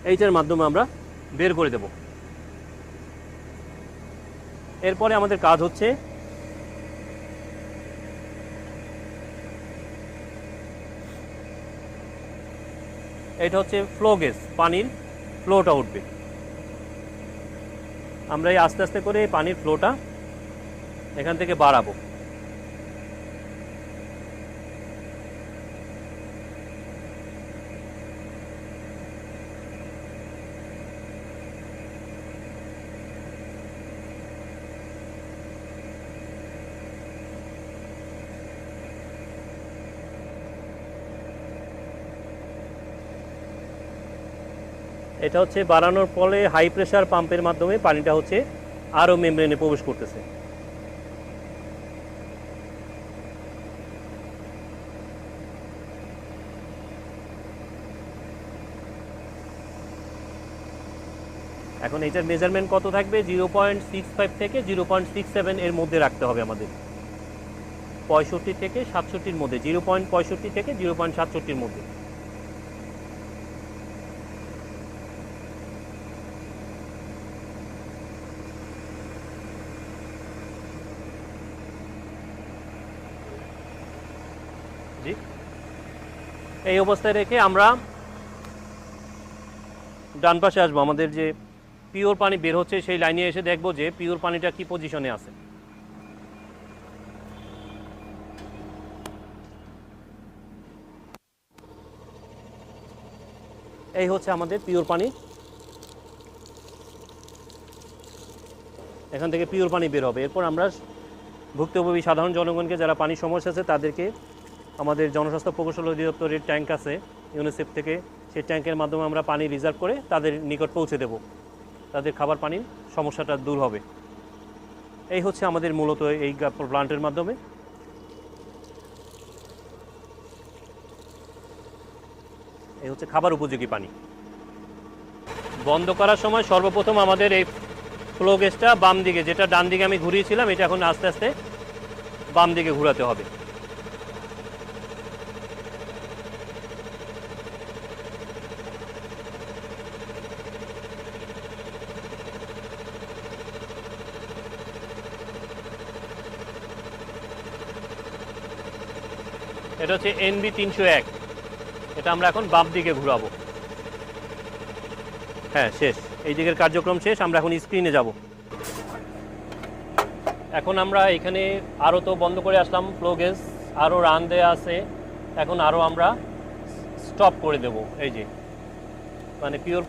এইটার মাধ্যমে আমরা বের করে দেব। এরপরে আমাদের কাজ হচ্ছে এটা হচ্ছে ফ্লো গেজ, পানির ফ্লোটা উঠবে। আমরা এই আস্তে আস্তে করে পানির ফ্লোটা এখান থেকে বাড়াবো। এটা হচ্ছে বাড়ানোর ফলে হাই প্রেসার পাম্পের মাধ্যমে পানিটা হচ্ছে আরও মেমব্রেনে প্রবেশ করতেছে। এখন এটার মেজারমেন্ট কত থাকবে? 0.65 থেকে 0.67 এর মধ্যে রাখতে হবে আমাদের। 65 থেকে 67-র মধ্যে, 0.65 থেকে 0.67-র মধ্যে। জি, এই অবস্থায় রেখে আমরা ডান পাশে আসবো। আমাদের যে পিওর পানি বের হচ্ছে সেই লাইনে এসে দেখবো যে পিওর পানিটা কি পজিশনে আছে। এই হচ্ছে আমাদের পিওর পানি। এখান থেকে পিওর পানি বের হবে। এরপর আমরা ভুক্তভোগী সাধারণ জনগণকে, যারা পানির সমস্যা আছে, তাদেরকে আমাদের জনস্বাস্থ্য প্রকৌশল অধিদপ্তরের ট্যাঙ্ক আছে ইউনিসেফ থেকে, সেই ট্যাঙ্কের মাধ্যমে আমরা পানি রিজার্ভ করে তাদের নিকট পৌঁছে দেব। তাদের খাবার পানির সমস্যাটা দূর হবে। এই হচ্ছে আমাদের মূলত এই প্লান্টের মাধ্যমে। এই হচ্ছে খাবার উপযোগী পানি। বন্ধ করার সময় সর্বপ্রথম আমাদের এই ফ্লো গেজটা বাম দিকে, যেটা ডান দিকে আমি ঘুরিয়েছিলাম, এটা এখন আস্তে আস্তে বাম দিকে ঘোরাতে হবে। এটা হচ্ছে NB 301। এটা আমরা এখন বাম দিকে ঘুরাবো। হ্যাঁ, শেষ। এই দিকের কার্যক্রম শেষ। আমরা এখন স্ক্রিনে যাব। এখন আমরা এখানে আরও তো বন্ধ করে আসলাম, ফ্লো গেজ আরও রান দেয়া আছে। এখন আরও আমরা স্টপ করে দেব। এই যে মানে পিওর